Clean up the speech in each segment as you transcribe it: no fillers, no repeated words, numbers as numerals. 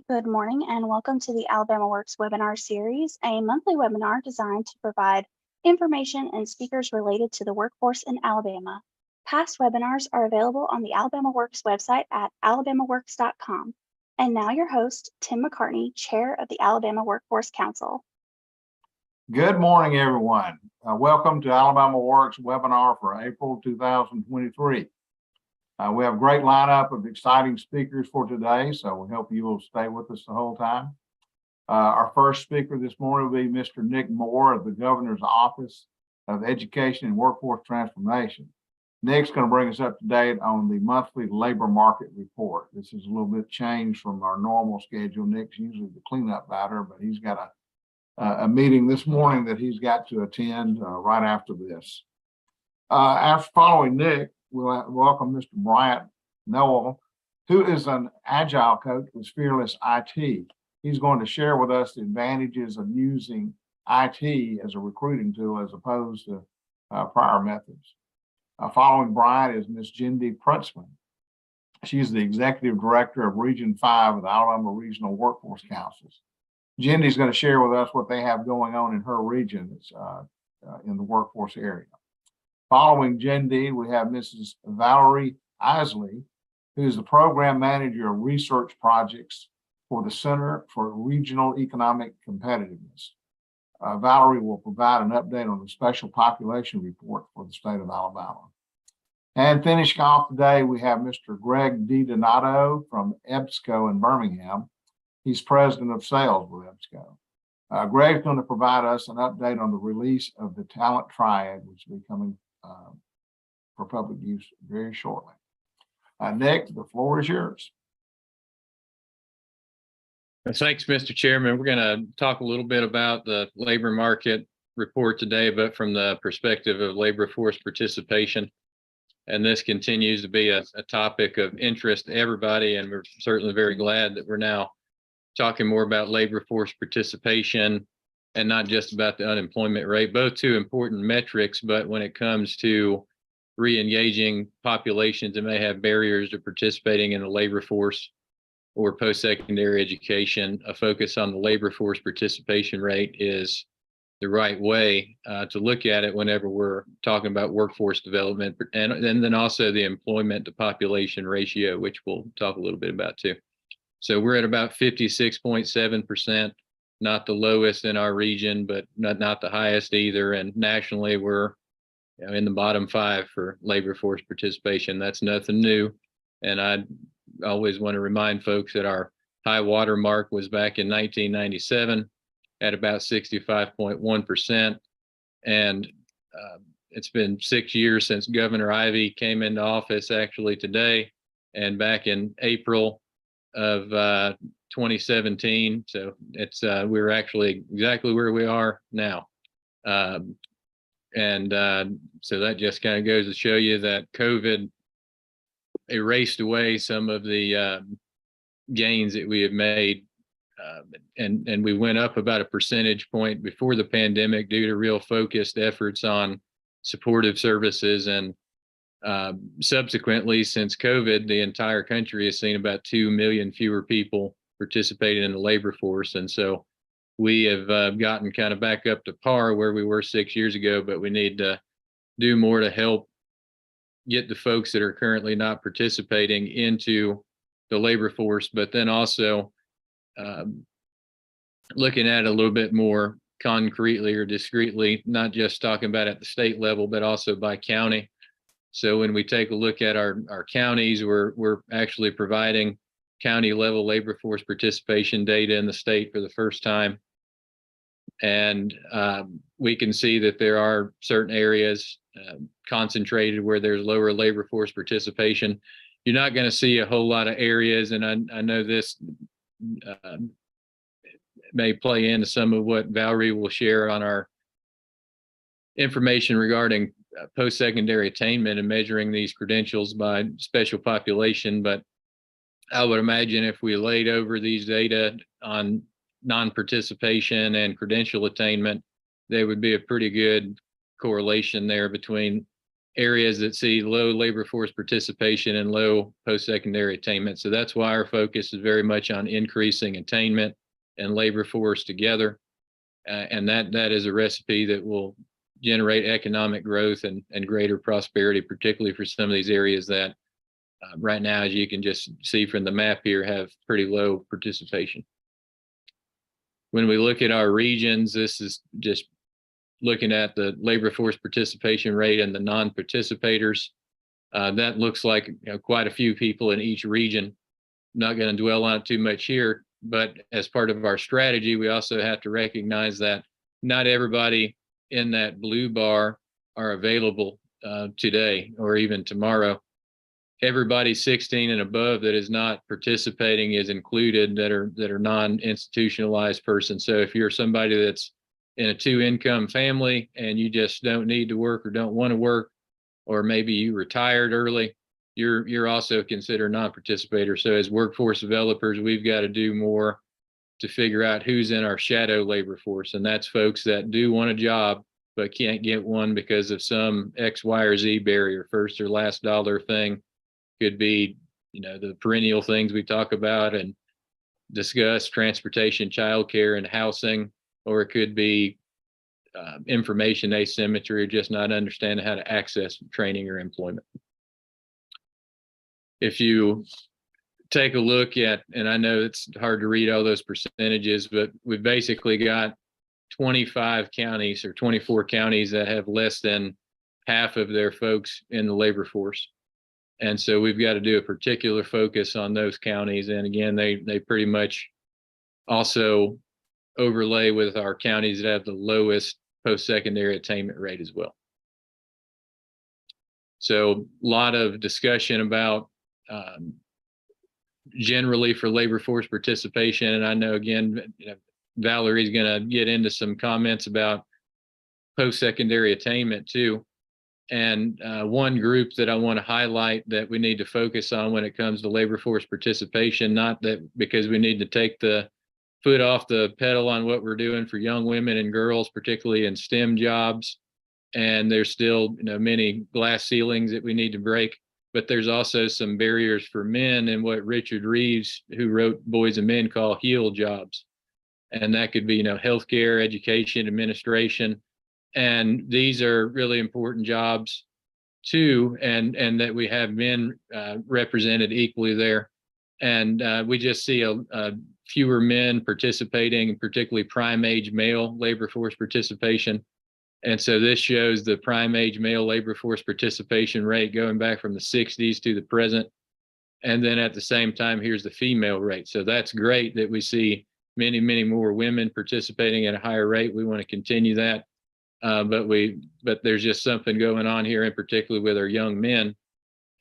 Good morning and welcome to the AlabamaWorks webinar series, a monthly webinar designed to provide information and speakers related to the workforce in Alabama. Past webinars are available on the AlabamaWorks website at alabamaworks.com. And now your host, Tim McCartney, Chair of the Alabama Workforce Council. Good morning, everyone. Welcome to AlabamaWorks webinar for April 2023. We have a great lineup of exciting speakers for today, so we hope you will stay with us the whole time. Our first speaker this morning will be Mr. Nick Moore of the Governor's Office of Education and Workforce Transformation. Nick's going to bring us up to date on the monthly labor market report. This is a little bit changed from our normal schedule. Nick's usually the cleanup batter, but he's got a meeting this morning that he's got to attend right after this. After following Nick, we'll welcome Mr. Bryant Noel, who is an agile coach with Fearless IT. He's going to share with us the advantages of using IT as a recruiting tool as opposed to prior methods. Following Bryant is Ms. Jindy Prutzman. She's the Executive Director of Region 5 of the Alabama Regional Workforce Councils. Jindy's going to share with us what they have going on in her region in the workforce area. Following Jindy, we have Mrs. Valerie Isley, who is the Program Manager of Research Projects for the Center for Regional Economic Competitiveness. Valerie will provide an update on the Special Population Report for the state of Alabama. And finishing off today, we have Mr. Greg DiDonato from EBSCO in Birmingham. He's President of Sales with EBSCO. Greg's going to provide us an update on the release of the Talent Triad, which will be coming for public use very shortly. Nick, the floor is yours. Thanks, Mr. Chairman. We're going to talk a little bit about the labor market report today, but from the perspective of labor force participation. And this continues to be a topic of interest to everybody, and we're certainly very glad that we're now talking more about labor force participation and not just about the unemployment rate, both two important metrics, but when it comes to re-engaging populations that may have barriers to participating in the labor force or post-secondary education, a focus on the labor force participation rate is the right way to look at it whenever we're talking about workforce development, and then also the employment to population ratio, which we'll talk a little bit about too. So we're at about 56.7%, not the lowest in our region, but not the highest either. And nationally, we're in the bottom 5 for labor force participation. That's nothing new. And I always want to remind folks that our high water mark was back in 1997 at about 65.1%. And it's been 6 years since Governor Ivey came into office actually today, and back in April of 2017. So it's we're actually exactly where we are now. So that just kind of goes to show you that COVID erased away some of the gains that we have made. And we went up about a percentage point before the pandemic due to real focused efforts on supportive services. And subsequently, since COVID, the entire country has seen about 2 million fewer people participating in the labor force. And so we have gotten kind of back up to par where we were 6 years ago, but we need to do more to help get the folks that are currently not participating into the labor force, but then also looking at it a little bit more concretely or discretely, not just talking about at the state level, but also by county. So when we take a look at our counties, we're actually providing county level labor force participation data in the state for the first time. And we can see that there are certain areas concentrated where there's lower labor force participation. You're not going to see a whole lot of areas, and I know this may play into some of what Valerie will share on our information regarding post-secondary attainment and measuring these credentials by special population. But I would imagine if we laid over these data on non-participation and credential attainment, there would be a pretty good correlation there between areas that see low labor force participation and low post-secondary attainment. So that's why our focus is very much on increasing attainment and labor force together. And that is a recipe that will generate economic growth and greater prosperity, particularly for some of these areas that right now, as you can just see from the map here, have pretty low participation. When we look at our regions, this is just looking at the labor force participation rate and the non-participators. That looks like quite a few people in each region. Not going to dwell on it too much here, but as part of our strategy, we also have to recognize that not everybody in that blue bar are available today or even tomorrow. Everybody 16 and above that is not participating is included, that are non-institutionalized persons. So if you're somebody that's in a 2-income family and you just don't need to work or don't want to work, or maybe you retired early, you're also considered non-participator. So as workforce developers, we've got to do more to figure out who's in our shadow labor force. And that's folks that do want a job, but can't get one because of some X, Y, or Z barrier, first or last dollar thing. Could be, the perennial things we talk about and discuss, transportation, childcare, and housing, or it could be information asymmetry, or just not understanding how to access training or employment. If you take a look at, and I know it's hard to read all those percentages, but we've basically got 25 counties or 24 counties that have less than half of their folks in the labor force. And so we've got to do a particular focus on those counties. And again, they pretty much also overlay with our counties that have the lowest post-secondary attainment rate as well. So a lot of discussion about generally for labor force participation. And I know, again, Valerie's going to get into some comments about post-secondary attainment too. And one group that I want to highlight that we need to focus on when it comes to labor force participation, not that because we need to take the foot off the pedal on what we're doing for young women and girls, particularly in STEM jobs. And there's still many glass ceilings that we need to break, but there's also some barriers for men in what Richard Reeves, who wrote Boys and Men, call heel jobs. And that could be, healthcare, education, administration. And these are really important jobs too, and that we have men represented equally there. And we just see a fewer men participating, particularly prime age male labor force participation. And so this shows the prime age male labor force participation rate going back from the 60s to the present. And then at the same time, here's the female rate. So that's great that we see many, many more women participating at a higher rate. We want to continue that. But there's just something going on here in particular with our young men,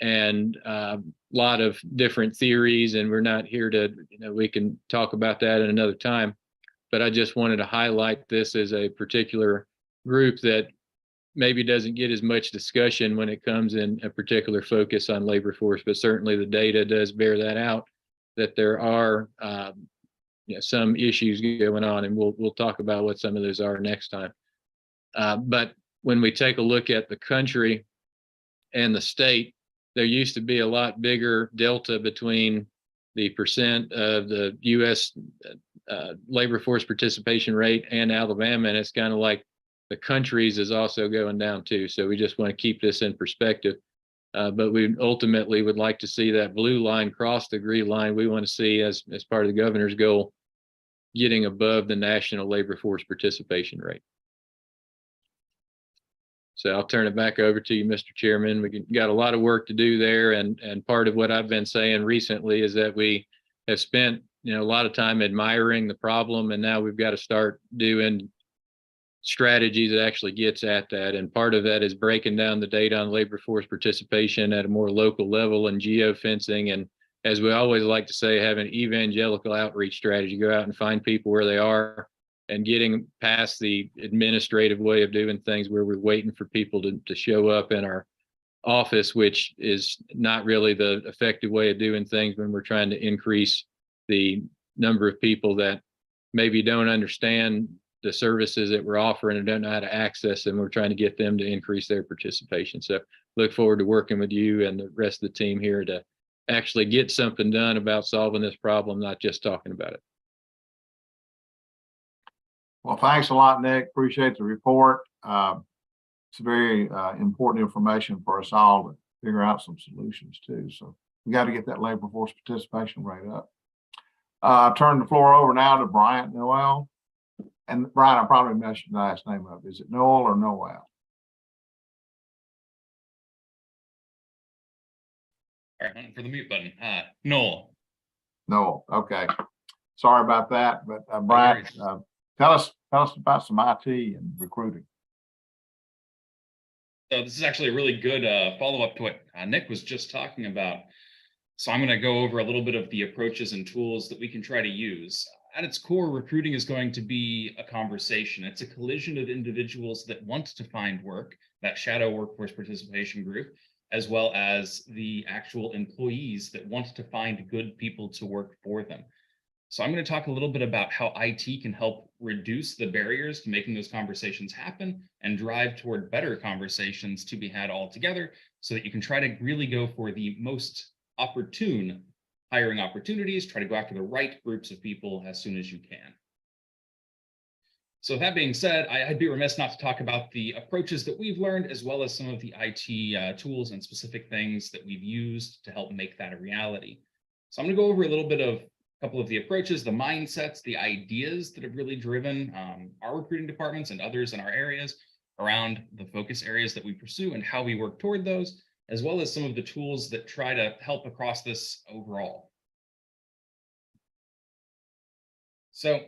and a lot of different theories, and we're not here to, we can talk about that at another time, but I just wanted to highlight this as a particular group that maybe doesn't get as much discussion when it comes in a particular focus on labor force, but certainly the data does bear that out, that there are some issues going on, and we'll talk about what some of those are next time. But when we take a look at the country and the state, there used to be a lot bigger delta between the percent of the U.S. Labor force participation rate and Alabama, and it's kind of like the country's is also going down too. So we just want to keep this in perspective. But we ultimately would like to see that blue line cross the green line. We want to see, as part of the governor's goal, getting above the national labor force participation rate. So I'll turn it back over to you, Mr. Chairman. We got a lot of work to do there. And part of what I've been saying recently is that we have spent, a lot of time admiring the problem, and now we've got to start doing strategies that actually gets at that. And part of that is breaking down the data on labor force participation at a more local level and geofencing. And as we always like to say, have an evangelical outreach strategy, go out and find people where they are, and getting past the administrative way of doing things where we're waiting for people to show up in our office, which is not really the effective way of doing things when we're trying to increase the number of people that maybe don't understand the services that we're offering and don't know how to access them. We're trying to get them to increase their participation. So look forward to working with you and the rest of the team here to actually get something done about solving this problem, not just talking about it. Well, thanks a lot, Nick. Appreciate the report. It's very important information for us all to figure out some solutions too. So we got to get that labor force participation rate up. Turn the floor over now to Bryant Noel. And Brian, I probably messed your last name up. Is it Noel or Noel? All right, hunting for the mute button. Noel. Noel. Okay. Sorry about that, but Brian, tell us about some IT and recruiting. So this is actually a really good follow-up to what Nick was just talking about. So I'm going to go over a little bit of the approaches and tools that we can try to use. At its core, recruiting is going to be a conversation. It's a collision of individuals that want to find work, that shadow workforce participation group, as well as the actual employees that want to find good people to work for them. So I'm going to talk a little bit about how IT can help reduce the barriers to making those conversations happen and drive toward better conversations to be had all together so that you can try to really go for the most opportune hiring opportunities, try to go after the right groups of people as soon as you can. So with that being said, I'd be remiss not to talk about the approaches that we've learned, as well as some of the IT tools and specific things that we've used to help make that a reality. So I'm going to go over a little bit of a couple of the approaches, the mindsets, the ideas that have really driven our recruiting departments and others in our areas around the focus areas that we pursue and how we work toward those, as well as some of the tools that try to help across this overall. So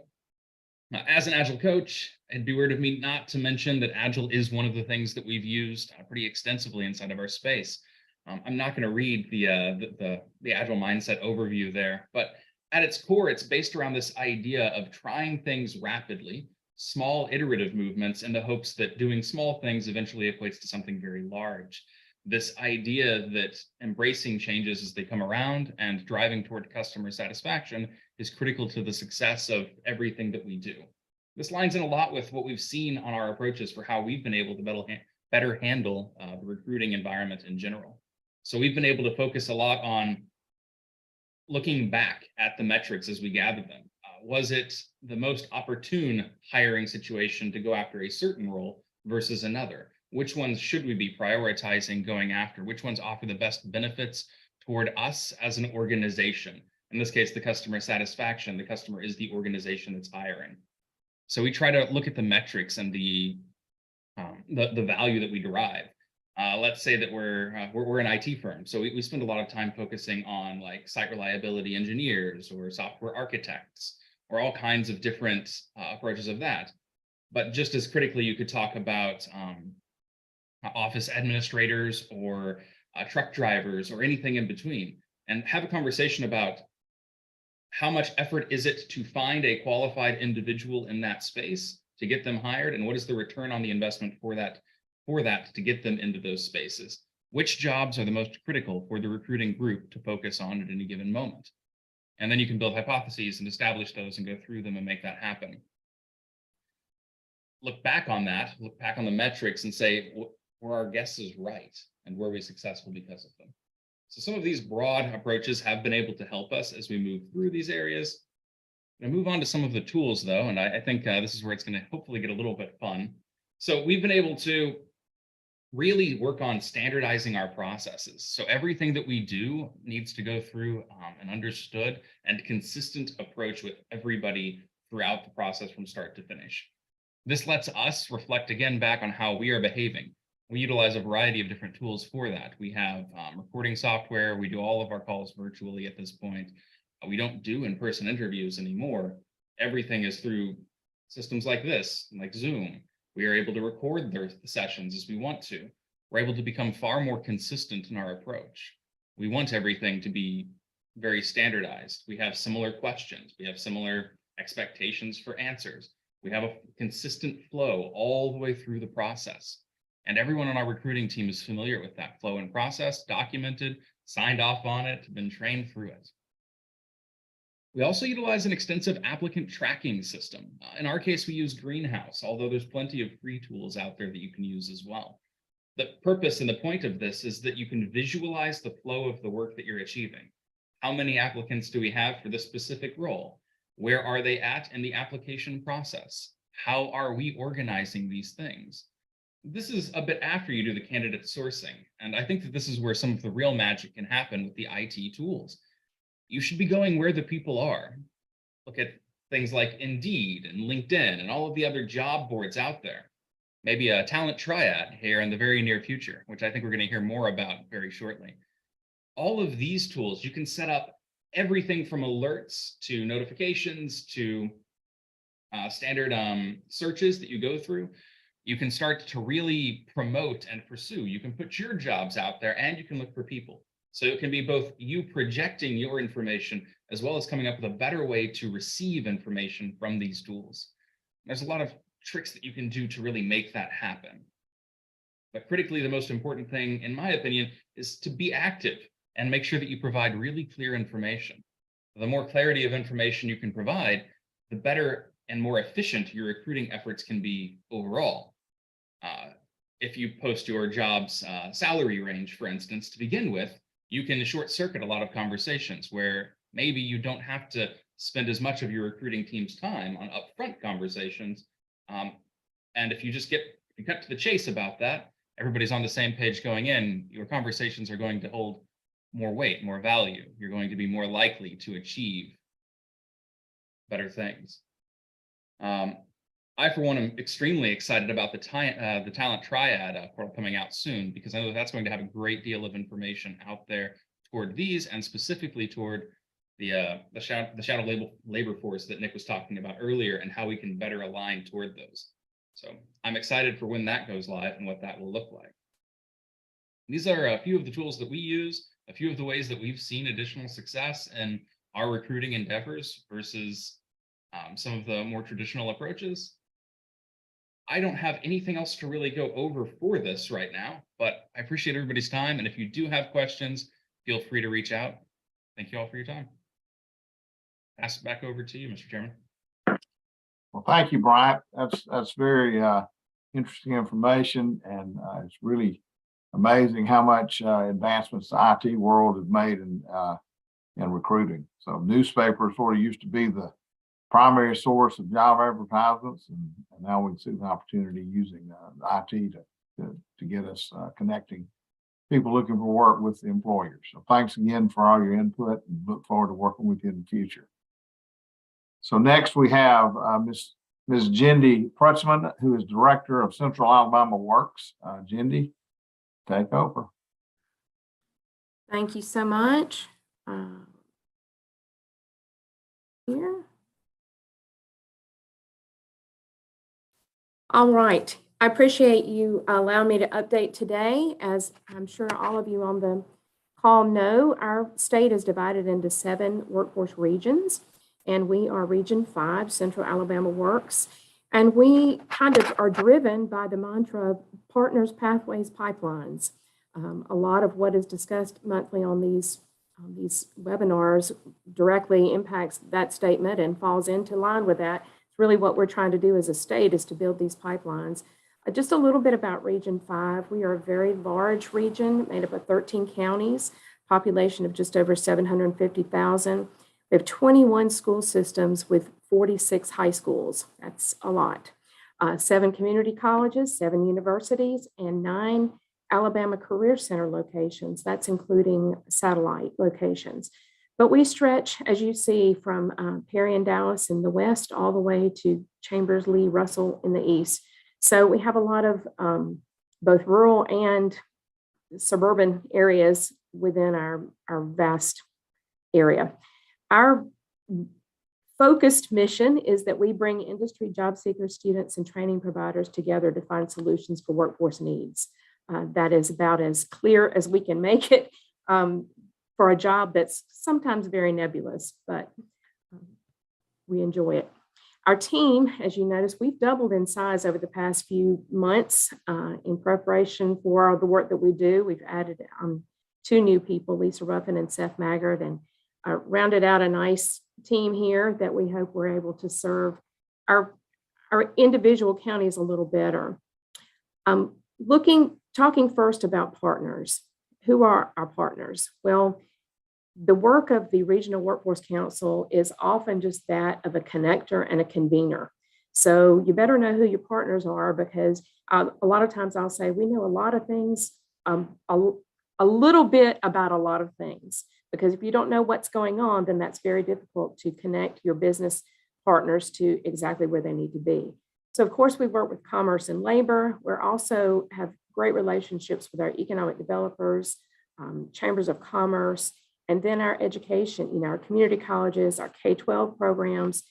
as an Agile coach, it'd be weird of me not to mention that Agile is one of the things that we've used pretty extensively inside of our space. I'm not going to read the Agile mindset overview there, but at its core, it's based around this idea of trying things rapidly, small iterative movements in the hopes that doing small things eventually equates to something very large. This idea that embracing changes as they come around and driving toward customer satisfaction is critical to the success of everything that we do. This lines in a lot with what we've seen on our approaches for how we've been able to better handle the recruiting environment in general. So we've been able to focus a lot on looking back at the metrics as we gather them. Was it the most opportune hiring situation to go after a certain role versus another? Which ones should we be prioritizing going after? Which ones offer the best benefits toward us as an organization? In this case, the customer satisfaction. The customer is the organization that's hiring. So we try to look at the metrics and the value that we derive. Let's say that we're an IT firm, so we spend a lot of time focusing on like site reliability engineers or software architects or all kinds of different approaches of that. But just as critically, you could talk about office administrators or truck drivers or anything in between, and have a conversation about how much effort is it to find a qualified individual in that space to get them hired, and what is the return on the investment for that to get them into those spaces? Which jobs are the most critical for the recruiting group to focus on at any given moment? And then you can build hypotheses and establish those and go through them and make that happen. Look back on that, look back on the metrics and say, were our guesses right? And were we successful because of them? So some of these broad approaches have been able to help us as we move through these areas. I'm gonna move on to some of the tools though, and I think this is where it's gonna hopefully get a little bit fun. So we've been able to really work on standardizing our processes. So everything that we do needs to go through an understood and consistent approach with everybody throughout the process from start to finish. This lets us reflect again back on how we are behaving. We utilize a variety of different tools for that. We have recording software. We do all of our calls virtually at this point. We don't do in-person interviews anymore. Everything is through systems like this, like Zoom. We are able to record the sessions as we want to. We're able to become far more consistent in our approach. We want everything to be very standardized. We have similar questions. We have similar expectations for answers. We have a consistent flow all the way through the process. And everyone on our recruiting team is familiar with that flow and process, documented, signed off on it, been trained through it. We also utilize an extensive applicant tracking system. In our case, we use Greenhouse, although there's plenty of free tools out there that you can use as well. The purpose and the point of this is that you can visualize the flow of the work that you're achieving. How many applicants do we have for this specific role? Where are they at in the application process? How are we organizing these things? This is a bit after you do the candidate sourcing. And I think that this is where some of the real magic can happen with the IT tools. You should be going where the people are. Look at things like Indeed and LinkedIn and all of the other job boards out there. Maybe a talent triad here in the very near future, which I think we're going to hear more about very shortly. All of these tools, you can set up everything from alerts to notifications to standard searches that you go through. You can start to really promote and pursue. You can put your jobs out there and you can look for people. So it can be both you projecting your information as well as coming up with a better way to receive information from these tools. There's a lot of tricks that you can do to really make that happen. But critically, the most important thing, in my opinion, is to be active and make sure that you provide really clear information. The more clarity of information you can provide, the better and more efficient your recruiting efforts can be overall. If you post your job's salary range, for instance, to begin with, you can short circuit a lot of conversations where maybe you don't have to spend as much of your recruiting team's time on upfront conversations. And if you just cut to the chase about that, everybody's on the same page going in, your conversations are going to hold more weight, more value. You're going to be more likely to achieve better things. I, for one, am extremely excited about the talent triad portal coming out soon, because I know that's going to have a great deal of information out there toward these, and specifically toward the shadow labor force that Nick was talking about earlier, and how we can better align toward those. So I'm excited for when that goes live and what that will look like. These are a few of the tools that we use, a few of the ways that we've seen additional success in our recruiting endeavors versus some of the more traditional approaches. I don't have anything else to really go over for this right now, but I appreciate everybody's time. And if you do have questions, feel free to reach out. Thank you all for your time. Pass it back over to you, Mr. Chairman. Well, thank you, Bryant. That's very interesting information, and it's really amazing how much advancements the IT world has made in recruiting. So newspapers sort of used to be the primary source of job advertisements, and now we see the opportunity using the IT to get us connecting people looking for work with the employers. So thanks again for all your input, and look forward to working with you in the future. So next we have Ms. Jindy Prutzman, who is Director of Central Alabama Works. Jindy, take over. Thank you so much. Here. All right. I appreciate you allowing me to update today. As I'm sure all of you on the call know, our state is divided into 7 workforce regions, and we are Region 5, Central Alabama Works. And we kind of are driven by the mantra of partners, pathways, pipelines. A lot of what is discussed monthly on these webinars directly impacts that statement and falls into line with that. It's really what we're trying to do as a state, is to build these pipelines. Just a little bit about Region 5. We are a very large region made up of 13 counties, population of just over 750,000. We have 21 school systems with 46 high schools. That's a lot. 7 community colleges, 7 universities, and 9 Alabama Career Center locations. That's including satellite locations. But we stretch, as you see, from Perry and Dallas in the west all the way to Chambers, Lee, Russell in the east. So we have a lot of both rural and suburban areas within our vast area. Our focused mission is that we bring industry job seekers, students, and training providers together to find solutions for workforce needs. That is about as clear as we can make it for a job that's sometimes very nebulous, but we enjoy it. Our team, as you notice, we've doubled in size over the past few months in preparation for the work that we do. We've added 2 new people, Lisa Ruffin and Seth Maggard, and rounded out a nice team here that we hope we're able to serve our individual counties a little better. Talking first about partners. Who are our partners? Well, the work of the Regional Workforce Council is often just that of a connector and a convener. So you better know who your partners are, because a lot of times I'll say, we know a lot of things, a little bit about a lot of things, because if you don't know what's going on, then that's very difficult to connect your business partners to exactly where they need to be. So of course, we work with commerce and labor. We also have great relationships with our economic developers, chambers of commerce, and then our education, our community colleges, our K-12 programs,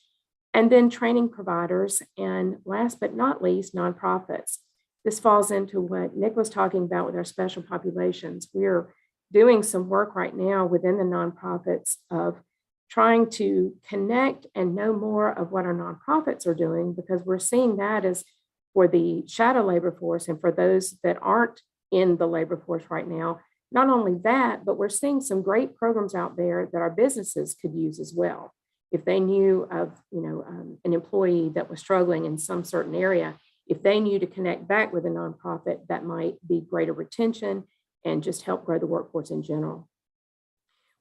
and then training providers, and last but not least, nonprofits. This falls into what Nick was talking about with our special populations. We're doing some work right now within the nonprofits of trying to connect and know more of what our nonprofits are doing, because we're seeing that as for the shadow labor force and for those that aren't in the labor force right now. Not only that, but we're seeing some great programs out there that our businesses could use as well. If they knew of an employee that was struggling in some certain area, if they knew to connect back with a nonprofit, that might be greater retention and just help grow the workforce in general.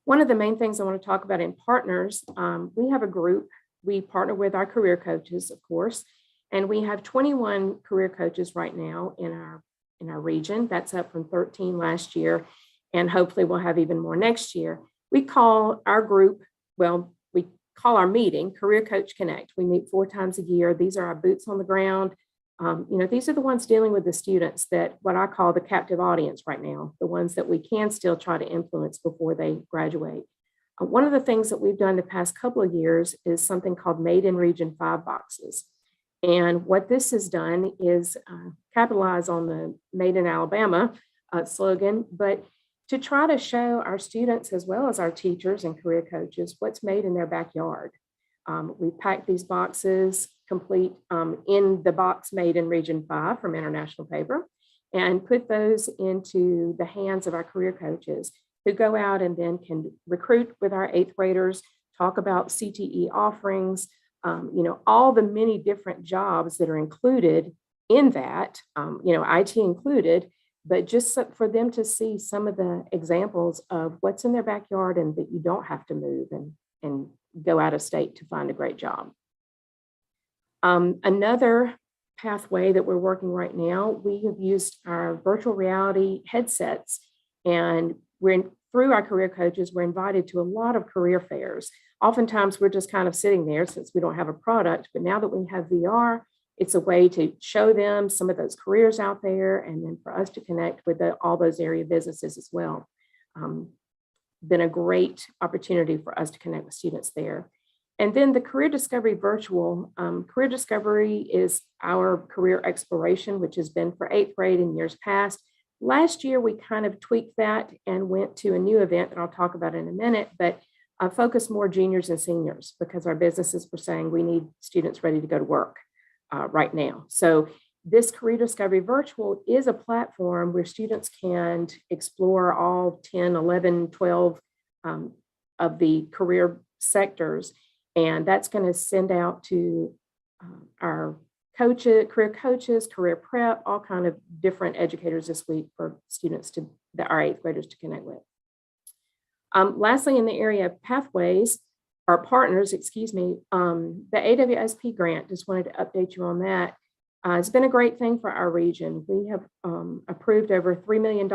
One of the main things I want to talk about in partners, we have a group. We partner with our career coaches, of course, and we have 21 career coaches right now in our region. That's up from 13 last year, and hopefully we'll have even more next year. We call our group, we call our meeting Career Coach Connect. We meet 4 times a year. These are our boots on the ground. These are the ones dealing with the students that what I call the captive audience right now, the ones that we can still try to influence before they graduate. One of the things that we've done the past couple of years is something called Made in Region 5 boxes. And what this has done is capitalize on the Made in Alabama slogan, but to try to show our students as well as our teachers and career coaches what's made in their backyard. We packed these boxes complete in the box Made in Region 5 from International Paper, and put those into the hands of our career coaches, who go out and then can recruit with our 8th graders, talk about CTE offerings, all the many different jobs that are included in that, IT included, but just for them to see some of the examples of what's in their backyard and that you don't have to move and go out of state to find a great job. Another pathway that we're working right now, we have used our virtual reality headsets, and through our career coaches, we're invited to a lot of career fairs. Oftentimes we're just kind of sitting there since we don't have a product, but now that we have VR, it's a way to show them some of those careers out there, and then for us to connect with all those area businesses as well. Been a great opportunity for us to connect with students there. And then the Career Discovery Virtual. Career Discovery is our career exploration, which has been for 8th grade in years past. Last year, we kind of tweaked that and went to a new event that I'll talk about in a minute, but focus more juniors and seniors, because our businesses were saying we need students ready to go to work right now. So this Career Discovery Virtual is a platform where students can explore all 10, 11, 12 of the career sectors. And that's going to send out to our coaches, career coaches, career prep, all kind of different educators this week for students our 8th graders to connect with. Lastly, in the area of pathways, our partners, the AWSP grant, just wanted to update you on that. It's been a great thing for our region. We have approved over $3 million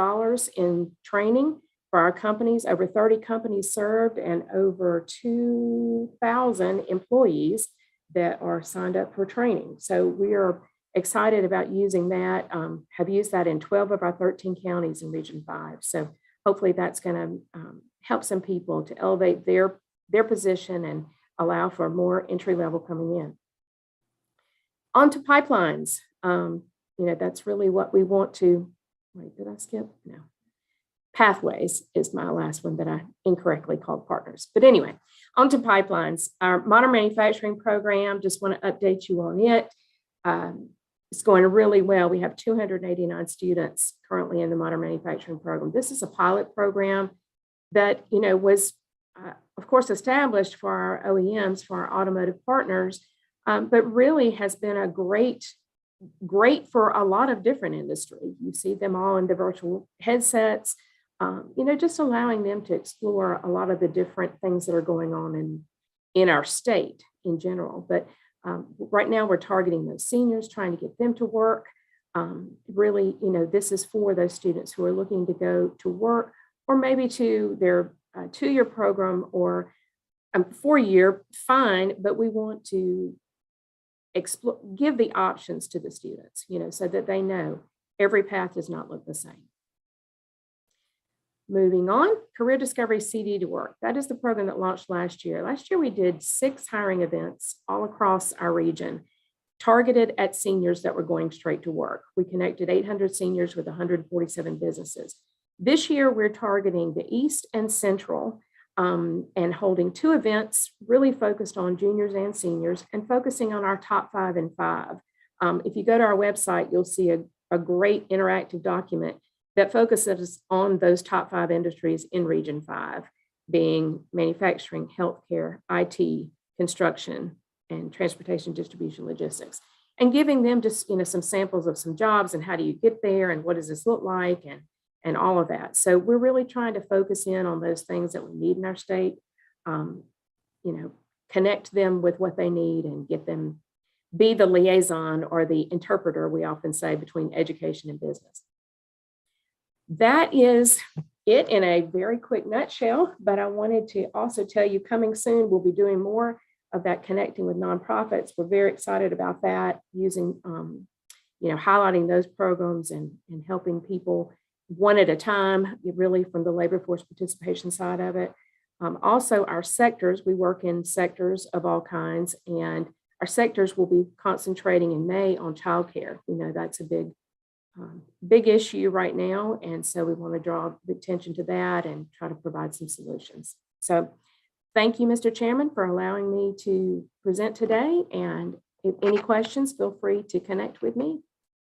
in training for our companies, over 30 companies served, and over 2,000 employees that are signed up for training. So we are excited about using that, have used that in 12 of our 13 counties in Region 5. So hopefully that's going to help some people to elevate their position and allow for more entry level coming in. On to pipelines. That's really what we want to, wait, did I skip? No. Pathways is my last one that I incorrectly called partners. But anyway, on to pipelines. Our modern manufacturing program, just want to update you on it. It's going really well. We have 289 students currently in the modern manufacturing program. This is a pilot program that was of course, established for our OEMs, for our automotive partners, but really has been a great for a lot of different industry. You see them all in the virtual headsets, just allowing them to explore a lot of the different things that are going on in our state in general. But right now we're targeting those seniors, trying to get them to work. Really, this is for those students who are looking to go to work or maybe to their 2-year program or 4-year, fine, but we want to give the options to the students, so that they know every path does not look the same. Moving on, Career Discovery CD to Work. That is the program that launched last year. Last year, we did 6 hiring events all across our region, targeted at seniors that were going straight to work. We connected 800 seniors with 147 businesses. This year, we're targeting the East and Central and holding 2 events really focused on juniors and seniors and focusing on our top 5 and 5. If you go to our website, you'll see a great interactive document that focuses on those top 5 industries in Region 5, being manufacturing, healthcare, IT, construction, and transportation, distribution, logistics, and giving them just, some samples of some jobs and how do you get there and what does this look like and all of that. So we're really trying to focus in on those things that we need in our state, connect them with what they need and get them, be the liaison or the interpreter, we often say, between education and business. That is it in a very quick nutshell, but I wanted to also tell you coming soon, we'll be doing more of that connecting with nonprofits. We're very excited about that, using, highlighting those programs and helping people one at a time, really from the labor force participation side of it. Also, our sectors, we work in sectors of all kinds, and our sectors will be concentrating in May on childcare. We know that's a big issue right now, and so we want to draw the attention to that and try to provide some solutions. So thank you, Mr. Chairman, for allowing me to present today, and if any questions, feel free to connect with me.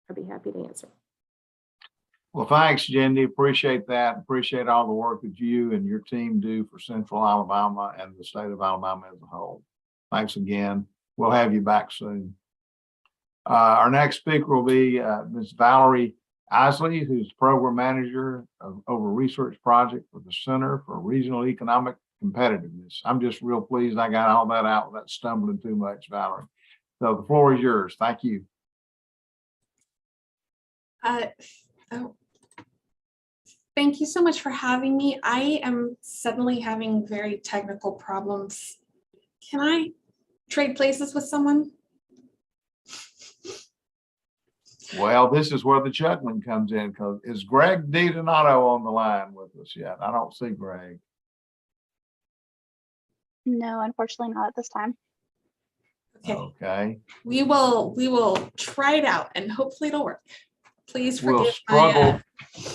I'd be happy to answer. Well, thanks, Jenny. Appreciate that. Appreciate all the work that you and your team do for Central Alabama and the state of Alabama as a whole. Thanks again. We'll have you back soon. Our next speaker will be Ms. Valerie Isley, who's Program Manager over Research Project for the Center for Regional Economic Competitiveness. I'm just real pleased I got all that out without stumbling too much, Valerie. So the floor is yours. Thank you. Thank you so much for having me. I am suddenly having very technical problems. Can I trade places with someone? Well, this is where the juggling comes in, because is Greg DiDonato on the line with us yet? I don't see Greg. No, unfortunately not at this time. Okay. Okay. We will try it out and hopefully it'll work. Please forgive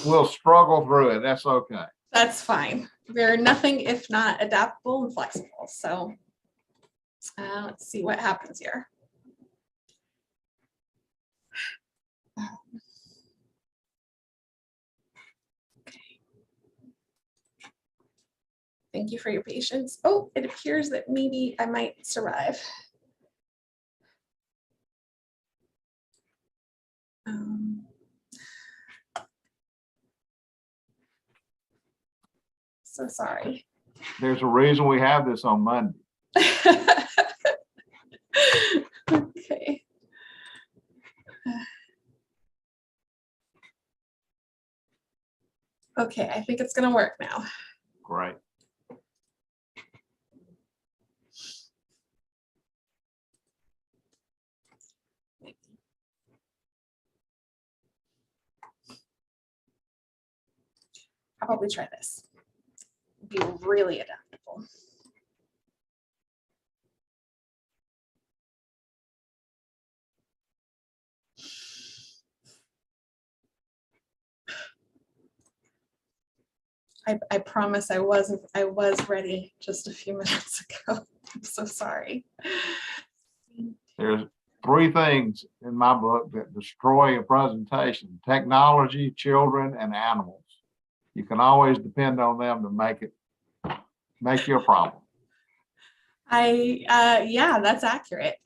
We'll struggle through it. That's okay. That's fine. We're nothing if not adaptable and flexible. So let's see what happens here. Okay. Thank you for your patience. Oh, it appears that maybe I might survive. So sorry. There's a reason we have this on Monday. Okay. Okay, I think it's gonna work now. Great. How about we try this? Be really adaptable. I promise I was ready just a few minutes ago. I'm so sorry. There's 3 things in my book that destroy a presentation: technology, children, and animals. You can always depend on them to make make you a problem. Yeah, that's accurate.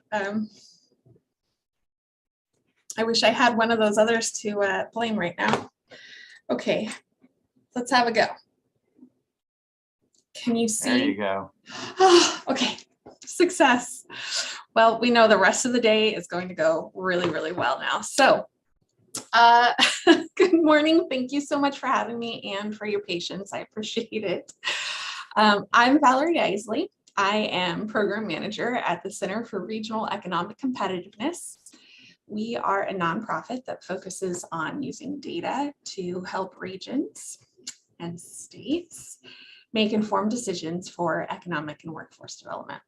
I wish I had one of those others to blame right now. Okay, let's have a go. Can you see? There you go. Oh, okay, success. Well, we know the rest of the day is going to go really, really well now. So, good morning. Thank you so much for having me and for your patience. I appreciate it. I'm Valerie Isley. I am program manager at the Center for Regional Economic Competitiveness. We are a nonprofit that focuses on using data to help regions and states make informed decisions for economic and workforce development.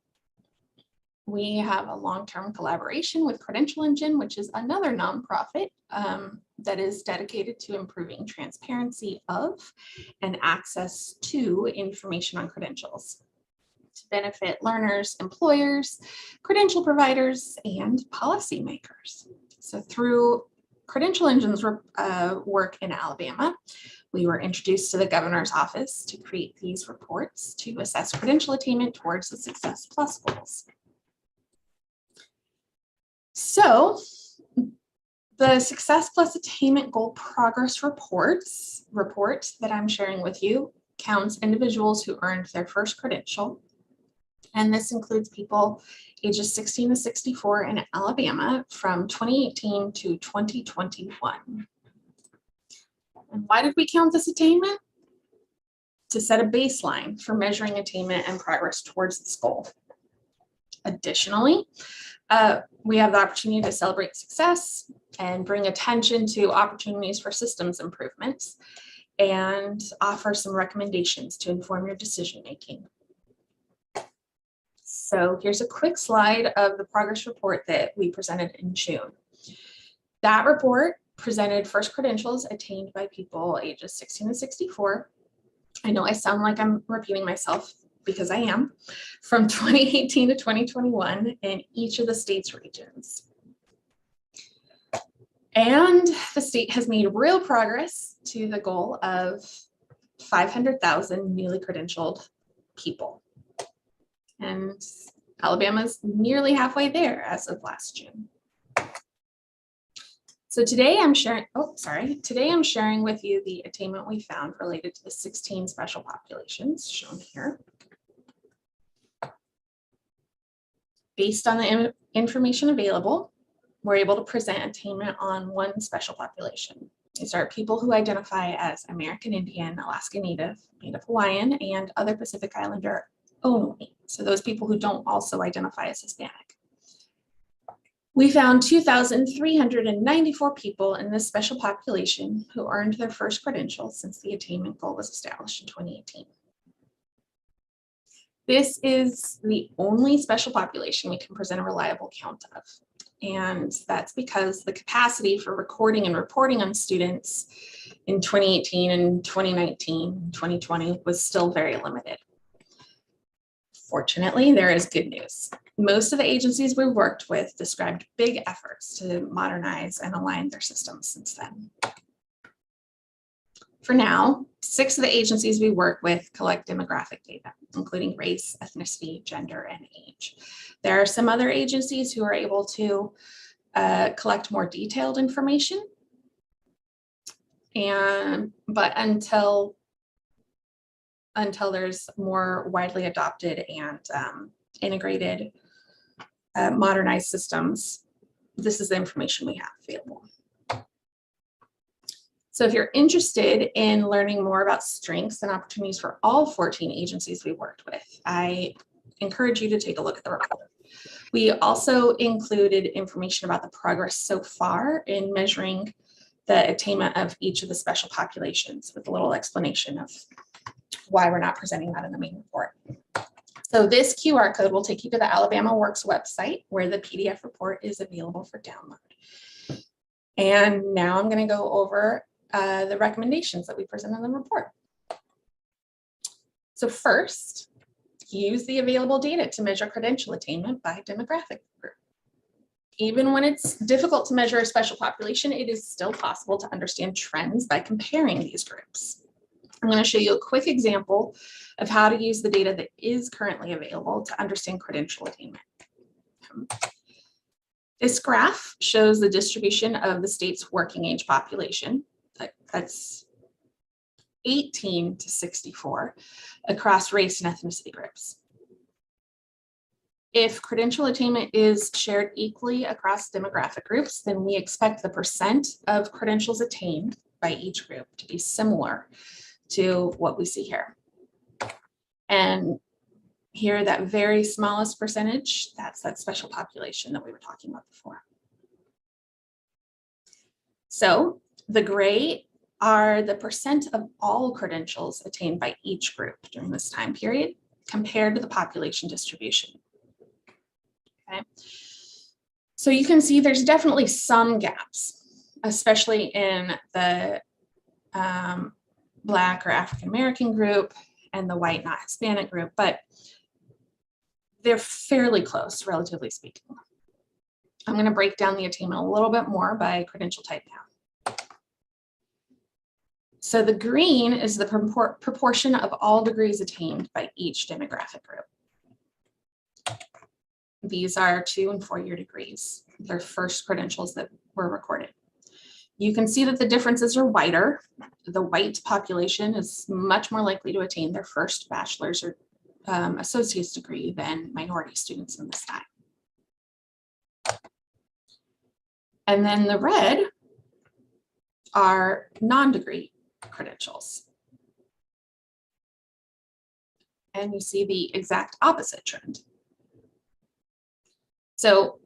We have a long-term collaboration with Credential Engine, which is another nonprofit that is dedicated to improving transparency of and access to information on credentials to benefit learners, employers, credential providers, and policymakers. So through Credential Engine's work in Alabama, we were introduced to the governor's office to create these reports to assess credential attainment towards the Success Plus goals. So the Success Plus Attainment Goal Progress report that I'm sharing with you counts individuals who earned their first credential. And this includes people ages 16 to 64 in Alabama from 2018 to 2021. And why did we count this attainment? To set a baseline for measuring attainment and progress towards this goal. Additionally, we have the opportunity to celebrate success and bring attention to opportunities for systems improvements and offer some recommendations to inform your decision-making. So here's a quick slide of the progress report that we presented in June. That report presented first credentials attained by people ages 16 to 64. I know I sound like I'm repeating myself because I am, from 2018 to 2021 in each of the state's regions. And the state has made real progress to the goal of 500,000 newly credentialed people. And Alabama's nearly halfway there as of last June. So today I'm sharing with you the attainment we found related to the 16 special populations shown here. Based on the information available, we're able to present attainment on one special population. These are people who identify as American Indian, Alaska Native, Native Hawaiian, and other Pacific Islander only. So those people who don't also identify as Hispanic. We found 2,394 people in this special population who earned their first credential since the attainment goal was established in 2018. This is the only special population we can present a reliable count of. And that's because the capacity for recording and reporting on students in 2018 and 2019, 2020 was still very limited. Fortunately, there is good news. Most of the agencies we worked with described big efforts to modernize and align their systems since then. For now, 6 of the agencies we work with collect demographic data, including race, ethnicity, gender, and age. There are some other agencies who are able to collect more detailed information, but until there's more widely adopted and integrated modernized systems, this is the information we have available. So if you're interested in learning more about strengths and opportunities for all 14 agencies we worked with, I encourage you to take a look at the report. We also included information about the progress so far in measuring the attainment of each of the special populations with a little explanation of why we're not presenting that in the main report. So this QR code will take you to the AlabamaWorks website where the PDF report is available for download. And now I'm going to go over the recommendations that we present in the report. So first, use the available data to measure credential attainment by demographic group. Even when it's difficult to measure a special population, it is still possible to understand trends by comparing these groups. I'm going to show you a quick example of how to use the data that is currently available to understand credential attainment. This graph shows the distribution of the state's working age population. That's 18 to 64 across race and ethnicity groups. If credential attainment is shared equally across demographic groups, then we expect the percent of credentials attained by each group to be similar to what we see here. And here, that very smallest percentage, that's that special population that we were talking about before. So the gray are the percent of all credentials attained by each group during this time period compared to the population distribution. Okay. So you can see there's definitely some gaps, especially in the Black or African American group and the white, not Hispanic group, but they're fairly close, relatively speaking. I'm going to break down the attainment a little bit more by credential type now. So the green is the proportion of all degrees attained by each demographic group. These are 2- and 4-year degrees. They're first credentials that were recorded. You can see that the differences are wider. The white population is much more likely to attain their first bachelor's or associate's degree than minority students in this time. And then the red are non-degree credentials. And you see the exact opposite trend. So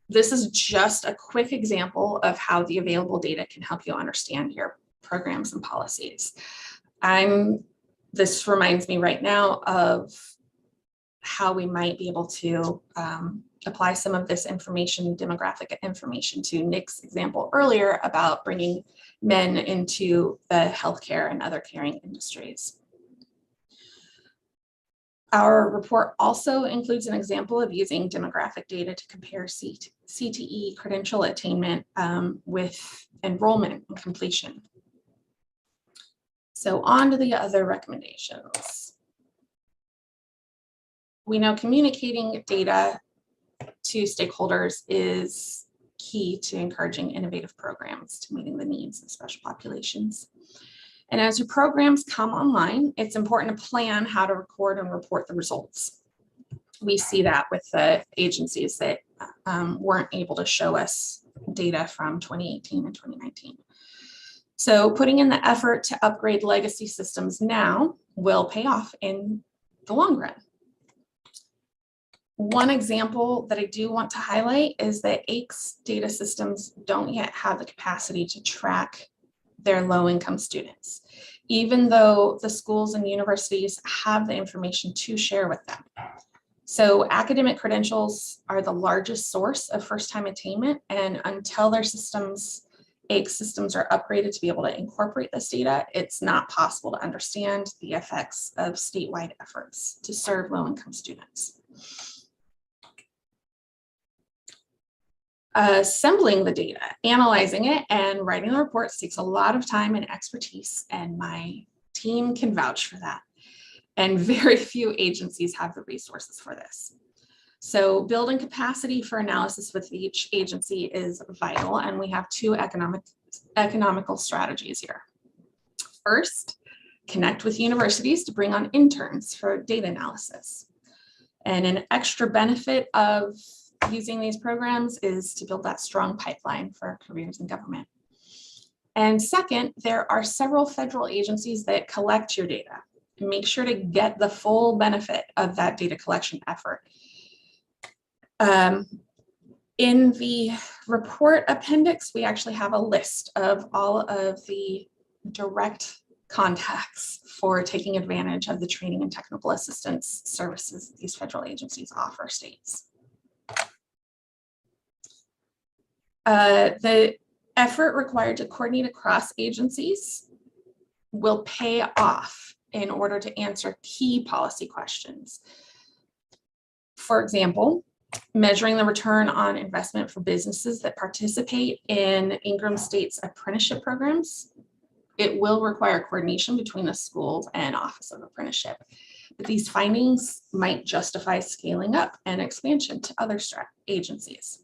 this is just a quick example of how the available data can help you understand your programs and policies. This reminds me right now of how we might be able to apply some of this information, demographic information, to Nick's example earlier about bringing men into the healthcare and other caring industries. Our report also includes an example of using demographic data to compare CTE credential attainment with enrollment and completion. So on to the other recommendations. We know communicating data to stakeholders is key to encouraging innovative programs to meeting the needs of special populations. And as your programs come online, it's important to plan how to record and report the results. We see that with the agencies that weren't able to show us data from 2018 and 2019. So putting in the effort to upgrade legacy systems now will pay off in the long run. One example that I do want to highlight is that AICS data systems don't yet have the capacity to track their low-income students, even though the schools and universities have the information to share with them. So academic credentials are the largest source of first-time attainment, and until their systems, AICS systems, are upgraded to be able to incorporate this data, it's not possible to understand the effects of statewide efforts to serve low-income students. Assembling the data, analyzing it, and writing the reports takes a lot of time and expertise, and my team can vouch for that. And very few agencies have the resources for this. So building capacity for analysis with each agency is vital, and we have two economical strategies here. First, connect with universities to bring on interns for data analysis. And an extra benefit of using these programs is to build that strong pipeline for careers in government. And second, there are several federal agencies that collect your data. Make sure to get the full benefit of that data collection effort. In the report appendix, we actually have a list of all of the direct contacts for taking advantage of the training and technical assistance services that these federal agencies offer states. The effort required to coordinate across agencies will pay off in order to answer key policy questions. For example, measuring the return on investment for businesses that participate in Ingram State's apprenticeship programs it will require coordination between the schools and Office of Apprenticeship. But these findings might justify scaling up and expansion to other agencies.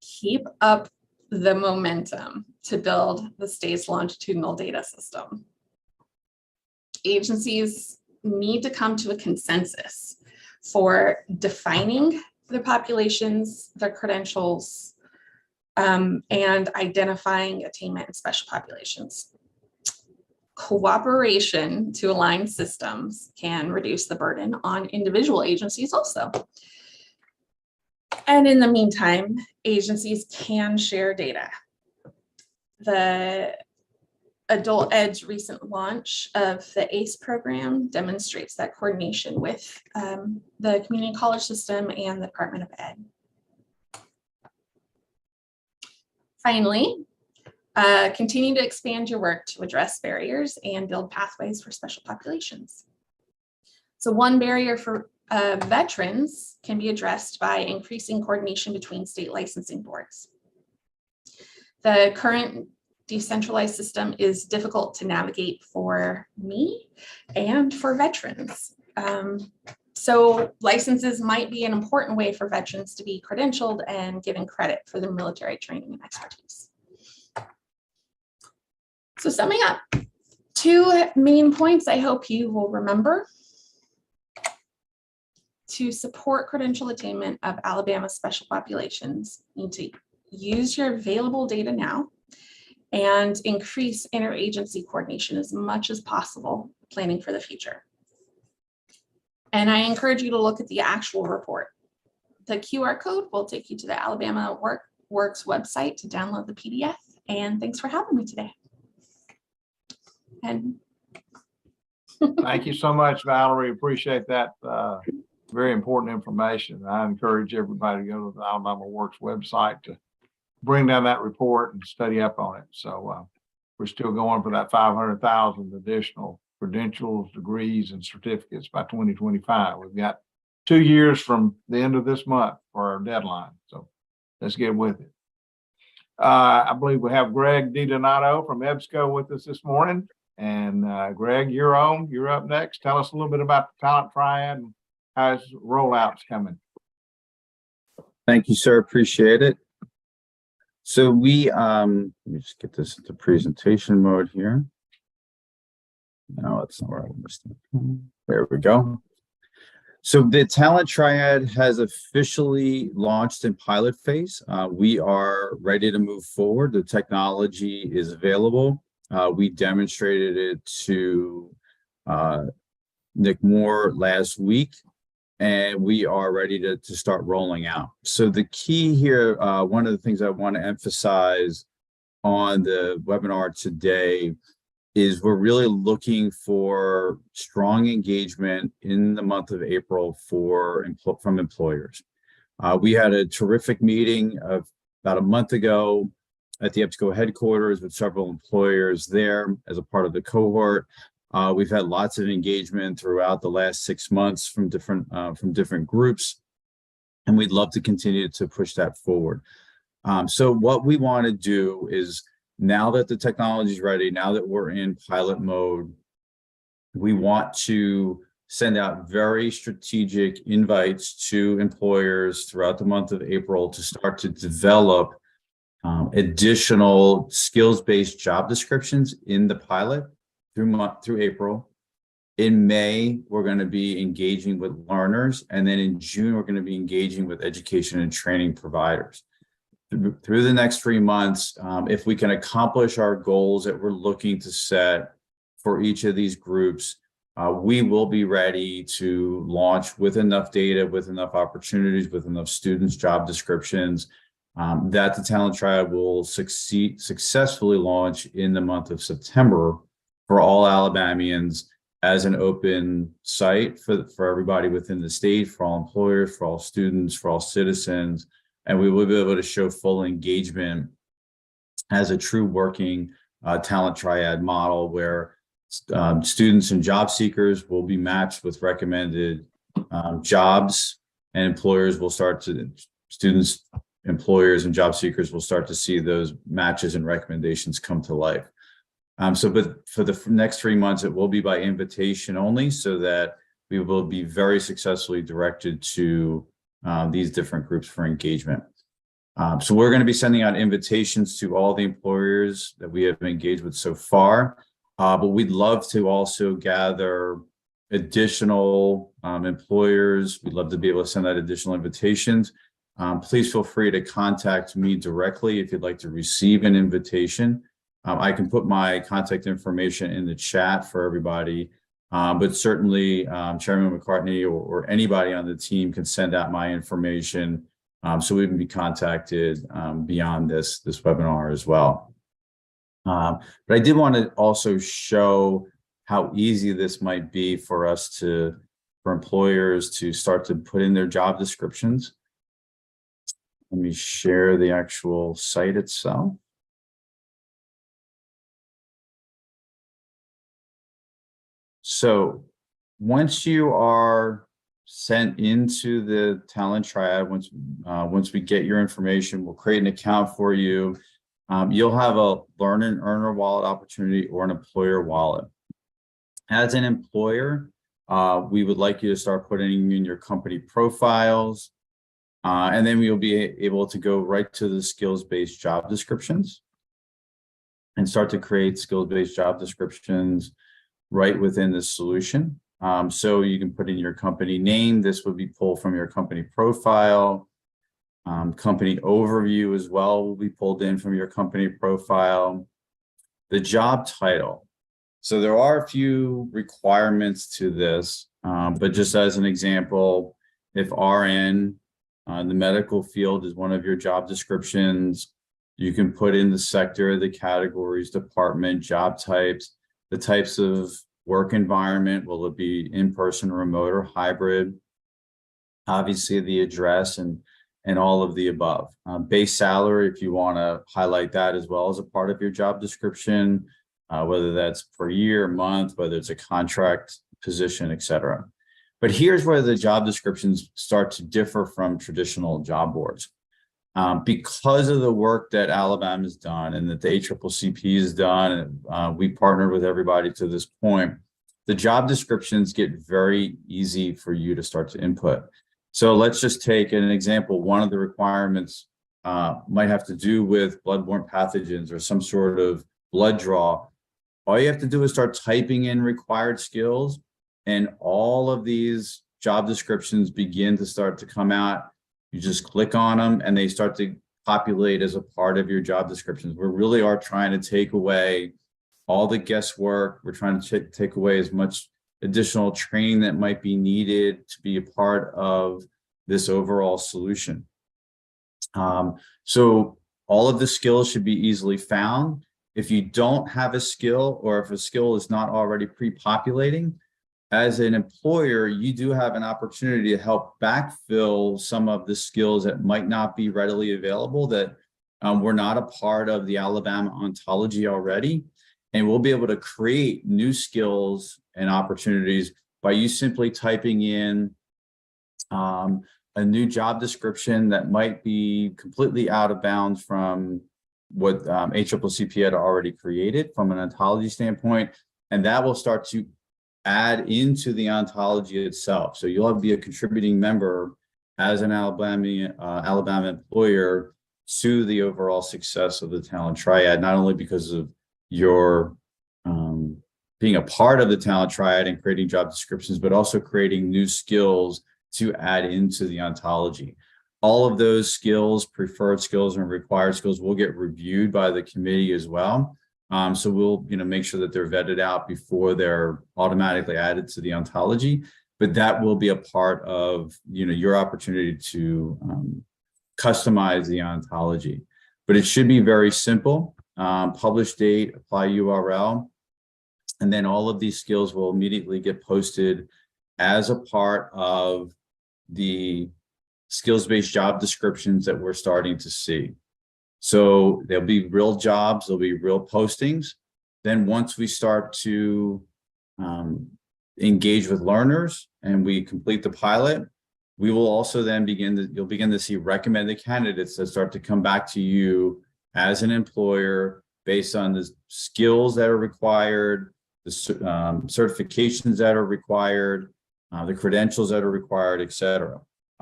Keep up the momentum to build the state's longitudinal data system. Agencies need to come to a consensus for defining their populations, their credentials, and identifying attainment in special populations. Cooperation to align systems can reduce the burden on individual agencies also. And in the meantime, agencies can share data. The Adult Ed's recent launch of the ACE program demonstrates that coordination with the community college system and the Department of Ed. Finally, continue to expand your work to address barriers and build pathways for special populations. So one barrier for veterans can be addressed by increasing coordination between state licensing boards. The current decentralized system is difficult to navigate for me and for veterans. So licenses might be an important way for veterans to be credentialed and given credit for their military training and expertise. So summing up, 2 main points I hope you will remember. To support credential attainment of Alabama special populations, you need to use your available data now and increase interagency coordination as much as possible, planning for the future. And I encourage you to look at the actual report. The QR code will take you to the AlabamaWorks website to download the PDF. And thanks for having me today. And Thank you so much, Valerie. Appreciate that. Very important information. I encourage everybody to go to the AlabamaWorks website to bring down that report and study up on it. So we're still going for that 500,000 additional credentials, degrees, and certificates by 2025. We've got 2 years from the end of this month for our deadline. So let's get with it. I believe we have Greg DiDonato from EBSCO with us this morning. And Greg, you're up next. Tell us a little bit about the talent triad and how its rollout's coming. Thank you, sir. Appreciate it. So we, let me just get this into presentation mode here. No, that's not where I want to. There we go. So the talent triad has officially launched in pilot phase. We are ready to move forward. The technology is available. We demonstrated it to Nick Moore last week, and we are ready to start rolling out. So the key here, one of the things I want to emphasize on the webinar today is we're really looking for strong engagement in the month of April from employers. We had a terrific meeting about a month ago at the EBSCO headquarters with several employers there as a part of the cohort. We've had lots of engagement throughout the last 6 months from different groups, and we'd love to continue to push that forward. So what we want to do is, now that the technology is ready, now that we're in pilot mode, we want to send out very strategic invites to employers throughout the month of April to start to develop additional skills-based job descriptions in the pilot through April. In May, we're going to be engaging with learners, and then in June, we're going to be engaging with education and training providers. Through the next 3 months, if we can accomplish our goals that we're looking to set for each of these groups, we will be ready to launch with enough data, with enough opportunities, with enough students' job descriptions, that the Talent Triad will successfully launch in the month of September for all Alabamians as an open site for everybody within the state, for all employers, for all students, for all citizens. And we will be able to show full engagement as a true working talent triad model where students and job seekers will be matched with recommended jobs, and employers will students employers and job seekers will start to see those matches and recommendations come to life. But for the next 3 months, it will be by invitation only, so that we will be very successfully directed to these different groups for engagement. So we're going to be sending out invitations to all the employers that we have engaged with so far, but we'd love to also gather additional employers. We'd love to be able to send out additional invitations. Please feel free to contact me directly if you'd like to receive an invitation. I can put my contact information in the chat for everybody, but certainly Chairman McCartney or anybody on the team can send out my information, so we can be contacted beyond this webinar as well. But I did want to also show how easy this might be for for employers to start to put in their job descriptions. Let me share the actual site itself. So once you are sent into the talent triad, once we get your information, we'll create an account for you. You'll have a learn and earner wallet opportunity or an employer wallet. As an employer, we would like you to start putting in your company profiles, and then we'll be able to go right to the skills-based job descriptions and start to create skills-based job descriptions right within the solution. So you can put in your company name. This would be pulled from your company profile. Company overview as well will be pulled in from your company profile. The job title. So there are a few requirements to this, but just as an example, if RN, the medical field is one of your job descriptions, you can put in the sector, the categories, department, job types, the types of work environment. Will it be in-person, remote, or hybrid? Obviously, the address and all of the above. Base salary, if you want to highlight that as well as a part of your job description, whether that's per year, month, whether it's a contract position, etc. But here's where the job descriptions start to differ from traditional job boards. Because of the work that Alabama has done and that the ACCCP has done, and we partnered with everybody to this point, the job descriptions get very easy for you to start to input. So let's just take an example. One of the requirements might have to do with bloodborne pathogens or some sort of blood draw. All you have to do is start typing in required skills, and all of these job descriptions begin to start to come out. You just click on them and they start to populate as a part of your job descriptions. We really are trying to take away all the guesswork. We're trying to take away as much additional training that might be needed to be a part of this overall solution. So all of the skills should be easily found. If you don't have a skill, or if a skill is not already pre-populating, as an employer, you do have an opportunity to help backfill some of the skills that might not be readily available, that were not a part of the Alabama ontology already. And we'll be able to create new skills and opportunities by you simply typing in a new job description that might be completely out of bounds from what ACCCP had already created from an ontology standpoint. And that will start to add into the ontology itself. So you'll be a contributing member as an Alabama employer to the overall success of the talent triad, not only because of your being a part of the talent triad and creating job descriptions, but also creating new skills to add into the ontology. All of those skills, preferred skills and required skills, will get reviewed by the committee as well. So we'll make sure that they're vetted out before they're automatically added to the ontology. But that will be a part of your opportunity to customize the ontology. But it should be very simple. Publish date, apply URL, and then all of these skills will immediately get posted as a part of the skills-based job descriptions that we're starting to see. So there'll be real jobs, there'll be real postings. Then once we start to engage with learners and we complete the pilot, We will also then you'll begin to see recommended candidates that start to come back to you as an employer based on the skills that are required, the certifications that are required, the credentials that are required, et cetera.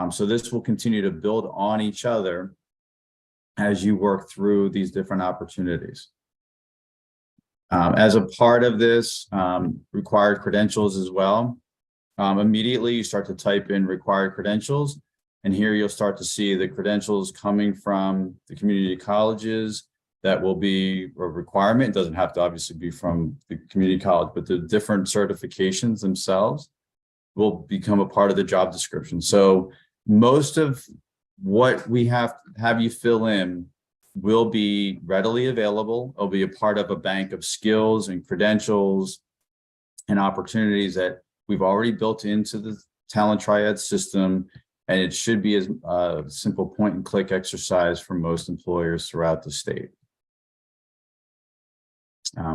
So this will continue to build on each other as you work through these different opportunities. As a part of this, required credentials as well. Immediately you start to type in required credentials, and here you'll start to see the credentials coming from the community colleges. That will be a requirement. It doesn't have to obviously be from the community college, but the different certifications themselves will become a part of the job description. So most of what we have you fill in will be readily available. It'll be a part of a bank of skills and credentials and opportunities that we've already built into the Talent Triad system, and it should be a simple point and click exercise for most employers throughout the state.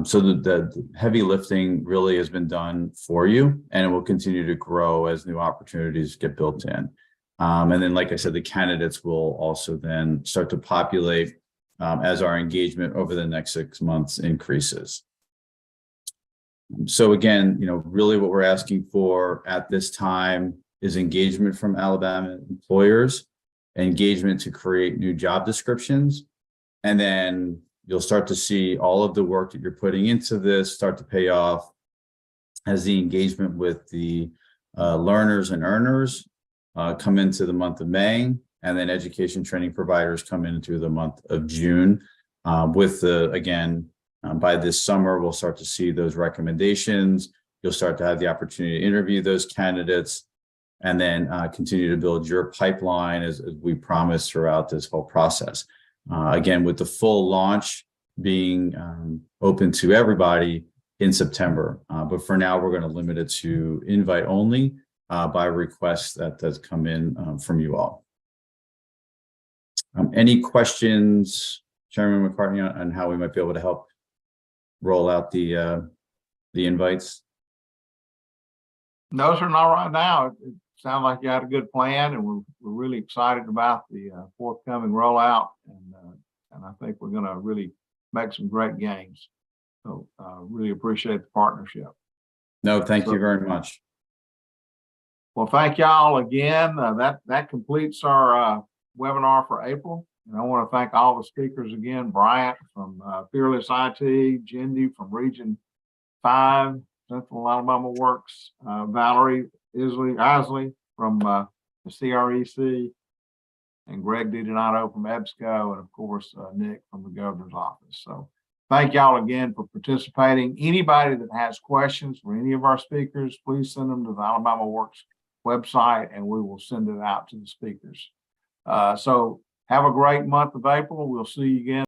So the heavy lifting really has been done for you, and it will continue to grow as new opportunities get built in. And then, like I said, the candidates will also then start to populate as our engagement over the next 6 months increases. So again, really what we're asking for at this time is engagement from Alabama employers, engagement to create new job descriptions, and then you'll start to see all of the work that you're putting into this start to pay off as the engagement with the learners and earners come into the month of May, and then education training providers come into the month of June. By this summer, we'll start to see those recommendations. You'll start to have the opportunity to interview those candidates, and then continue to build your pipeline as we promised throughout this whole process. Again, with the full launch being open to everybody in September. But for now, we're going to limit it to invite only by request that does come in from you all. Any questions, Chairman McCartney, on how we might be able to help roll out the invites? No, sir, not right now. It sounds like you had a good plan, and we're really excited about the forthcoming rollout, and I think we're going to really make some great gains. So really appreciate the partnership. No, thank you very much. Well, thank y'all again. That completes our webinar for April. And I want to thank all the speakers again, Bryant from Fearless IT, Jindy from Region 5, Central Alabama Works, Valerie Isley from the CREC, and Greg DiDonato from EBSCO, and of course, Nick from the Governor's Office. So thank y'all again for participating. Anybody that has questions for any of our speakers, please send them to the AlabamaWorks website, and we will send it out to the speakers. So have a great month of April. We'll see you again